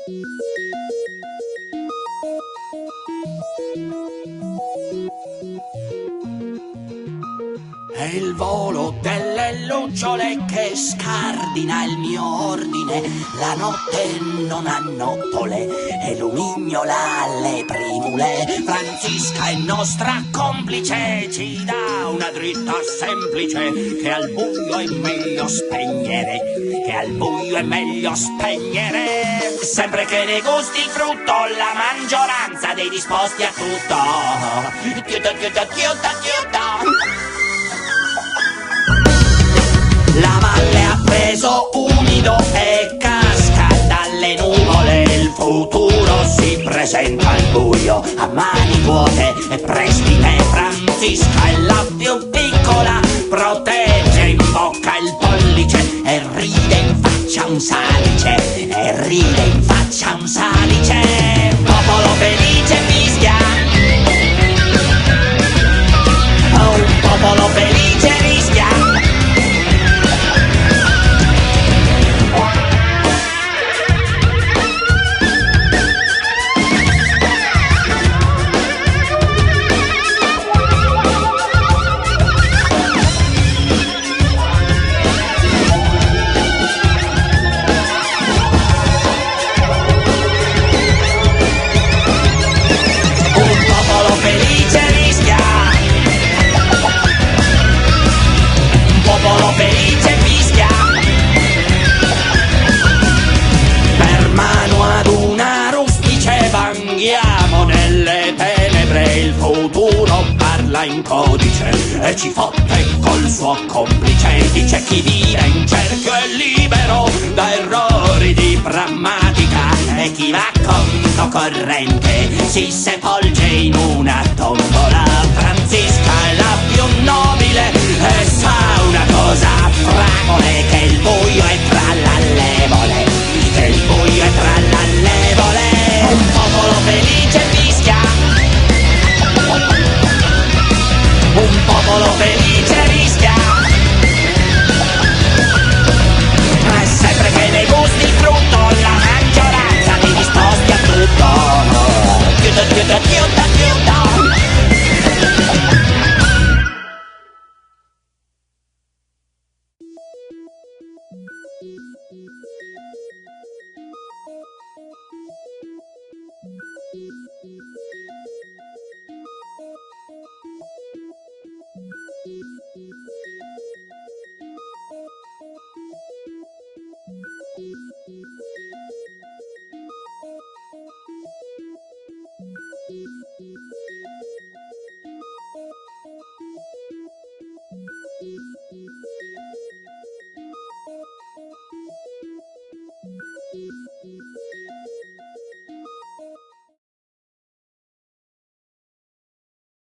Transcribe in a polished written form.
È il volo delle lucciole che scardina il mio ordine. La notte non ha nottole e lumignola alle primule. Francisca è nostra complice, ci dà una dritta semplice: che al buio è meglio spegnere, che al buio è meglio spegnere. Sempre che ne gusti il frutto, la maggioranza dei disposti a tutto. Chiuda, chiuda, chiuda, chiuda. La valle ha preso umido e casca dalle nuvole. Il futuro si presenta al buio a mani vuote e prestine. Francisca è la più piccola, protegge in bocca il pollice e ride in faccia un salice, e ride in faccia un salice. Popolo felice fischia, un popolo felice rischia. Nelle tenebre il futuro parla in codice e ci fotte col suo complice. Dice: chi vive in cerchio è libero da errori di prammatica, e chi va controcorrente si sepolge in una tombola. Francisca è la più nobile e sa una cosa fragole: che il buio è tra l'allevole, che il buio è tra l'allevole. Un popolo felice fischia, un popolo felice rischia. E sempre che ne gusti il frutto, la maggioranza dei disposti a tutto. Chiuda, chiuda, chiuda.